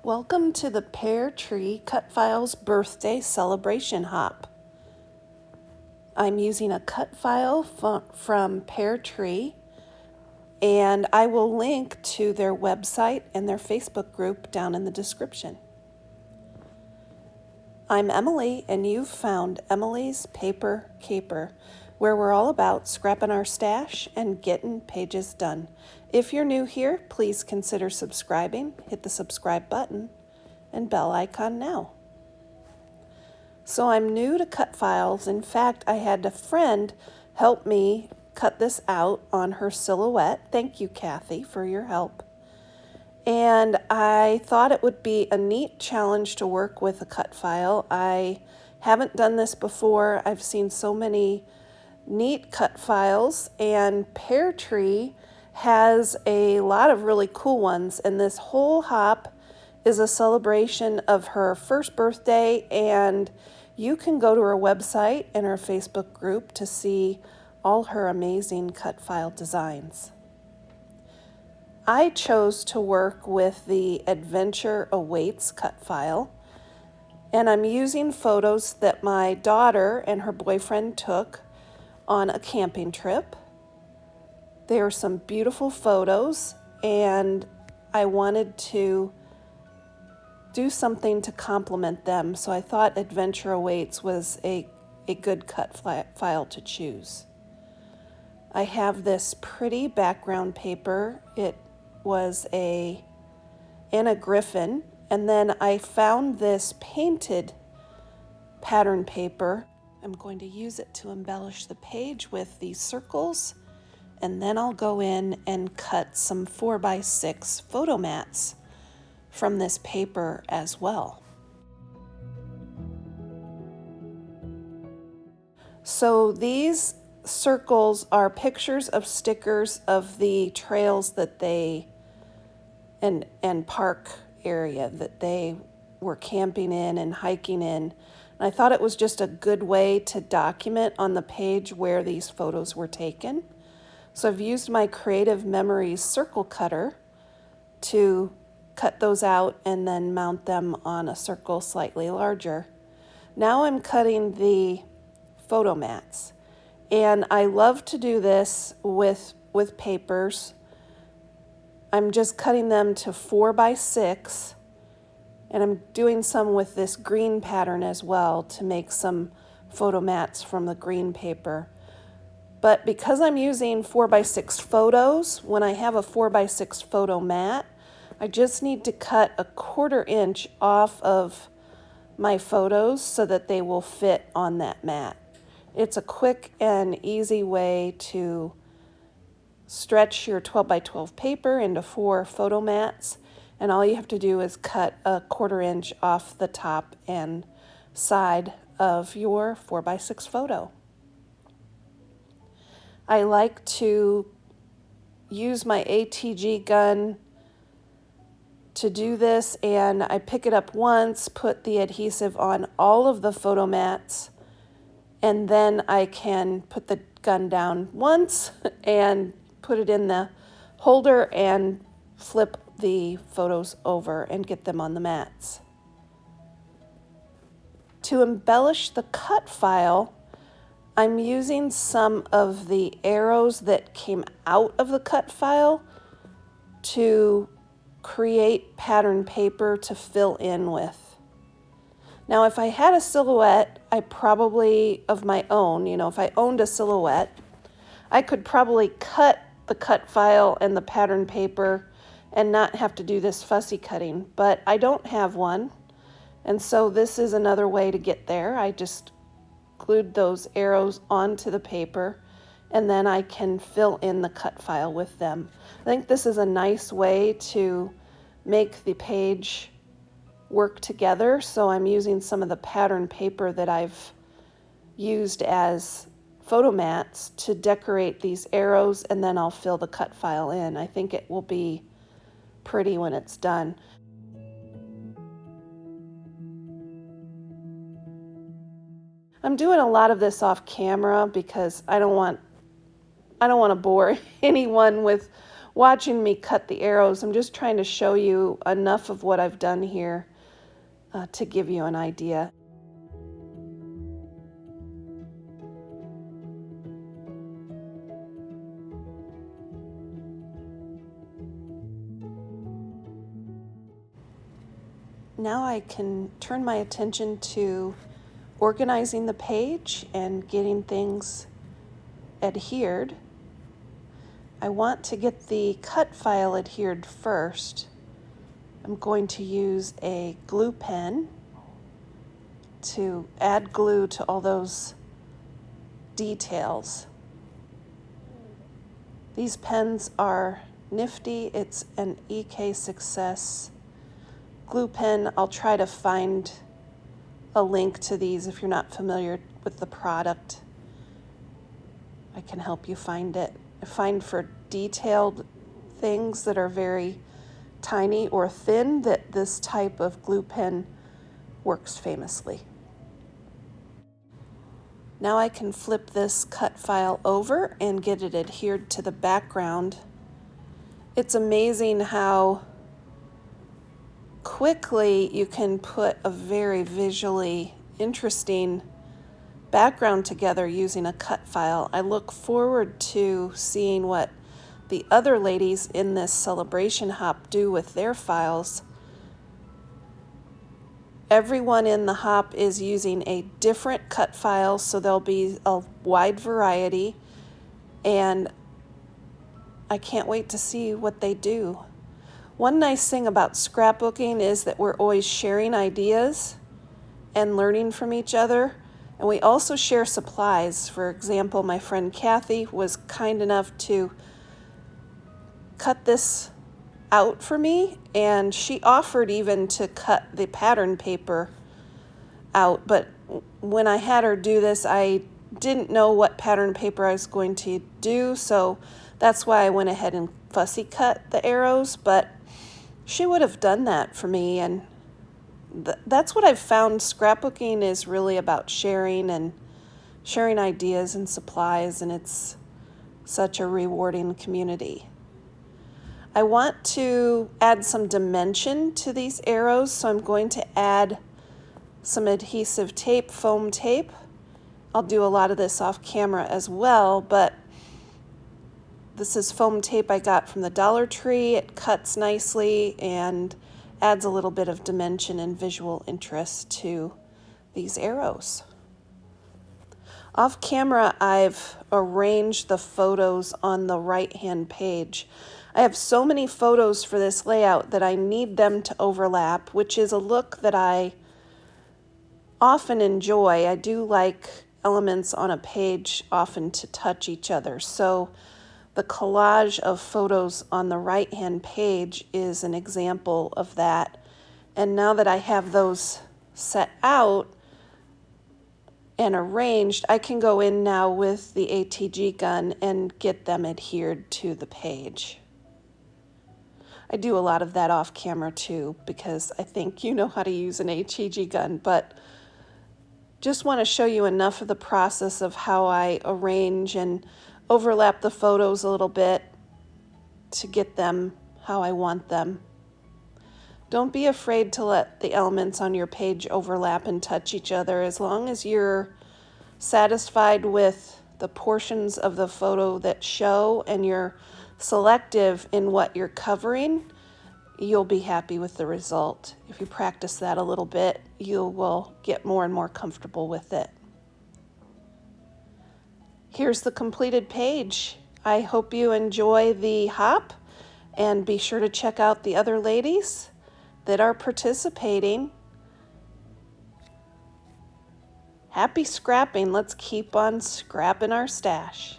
Welcome to the Peartree Cutfiles birthday celebration hop. I'm using a cut file from Peartree, and I will link to their website and their Facebook group down in the description. I'm Emilee, and you've found Emilee's Paper Caper, where we're all about scrapping our stash and getting pages done. If you're new here, please consider subscribing. Hit the subscribe button and bell icon now. So I'm new to cut files. In fact, I had a friend help me cut this out on her silhouette. Thank you, Kathy, for your help. And I thought it would be a neat challenge to work with a cut file. I haven't done this before. I've seen so many neat cut files, and Peartree has a lot of really cool ones, and this whole hop is a celebration of her first birthday, and you can go to her website and her Facebook group to see all her amazing cut file designs. I chose to work with the Adventure Awaits cut file, and I'm using photos that my daughter and her boyfriend took on a camping trip. There are some beautiful photos, and I wanted to do something to complement them, so I thought Adventure Awaits was a good cut file to choose. I have this pretty background paper. It was Anna Griffin, and then I found this painted pattern paper. I'm going to use it to embellish the page with these circles, and then I'll go in and cut some 4x6 photo mats from this paper as well. So these circles are pictures of stickers of the trails that they and park area that they were camping in and hiking in. And I thought it was just a good way to document on the page where these photos were taken. So I've used my Creative Memories circle cutter to cut those out and then mount them on a circle slightly larger. Now I'm cutting the photo mats, and I love to do this with papers. I'm just cutting them to 4x6, and I'm doing some with this green pattern as well to make some photo mats from the green paper. But because I'm using 4x6 photos, when I have a 4x6 photo mat, I just need to cut a 1/4 inch off of my photos so that they will fit on that mat. It's a quick and easy way to stretch your 12x12 paper into 4 photo mats, and all you have to do is cut a 1/4 inch off the top and side of your 4x6 photo. I like to use my ATG gun to do this, and I pick it up once, put the adhesive on all of the photo mats, and then I can put the gun down once and put it in the holder and flip the photos over and get them on the mats. To embellish the cut file, I'm using some of the arrows that came out of the cut file to create pattern paper to fill in with. Now, if I had a silhouette, I probably, of my own, if I owned a silhouette, I could probably cut the cut file and the pattern paper and not have to do this fussy cutting, but I don't have one, and so this is another way to get there. I just glued those arrows onto the paper, and then I can fill in the cut file with them. I think this is a nice way to make the page work together, so I'm using some of the pattern paper that I've used as photo mats to decorate these arrows, and then I'll fill the cut file in. I think it will be pretty when it's done. I'm doing a lot of this off camera because I don't want to bore anyone with watching me cut the arrows. I'm just trying to show you enough of what I've done here to give you an idea. Now I can turn my attention to organizing the page and getting things adhered. I want to get the cut file adhered first. I'm going to use a glue pen to add glue to all those details. These pens are nifty. It's an EK Success glue pen. I'll try to find a link to these if you're not familiar with the product. I can help you find it. I find for detailed things that are very tiny or thin that this type of glue pen works famously. Now I can flip this cut file over and get it adhered to the background. It's amazing how quickly you can put a very visually interesting background together using a cut file. I look forward to seeing what the other ladies in this celebration hop do with their files. Everyone in the hop is using a different cut file, so there'll be a wide variety, and I can't wait to see what they do. One nice thing about scrapbooking is that we're always sharing ideas and learning from each other, and we also share supplies. For example, my friend Kathy was kind enough to cut this out for me, and she offered even to cut the pattern paper out, but when I had her do this, I didn't know what pattern paper I was going to do, so that's why I went ahead and fussy cut the arrows. But she would have done that for me, and that's what I've found. Scrapbooking is really about sharing and sharing ideas and supplies, and it's such a rewarding community. I want to add some dimension to these arrows, so I'm going to add some adhesive tape, foam tape. I'll do a lot of this off camera as well, but this is foam tape I got from the Dollar Tree. It cuts nicely and adds a little bit of dimension and visual interest to these arrows. Off camera, I've arranged the photos on the right-hand page. I have so many photos for this layout that I need them to overlap, which is a look that I often enjoy. I do like elements on a page often to touch each other. So the collage of photos on the right-hand page is an example of that. And now that I have those set out and arranged, I can go in now with the ATG gun and get them adhered to the page. I do a lot of that off camera too, because I think you know how to use an ATG gun, but just want to show you enough of the process of how I arrange and overlap the photos a little bit to get them how I want them. Don't be afraid to let the elements on your page overlap and touch each other. As long as you're satisfied with the portions of the photo that show and you're selective in what you're covering, you'll be happy with the result. If you practice that a little bit, you will get more and more comfortable with it. Here's the completed page. I hope you enjoy the hop, and be sure to check out the other ladies that are participating. Happy scrapping. Let's keep on scrapping our stash.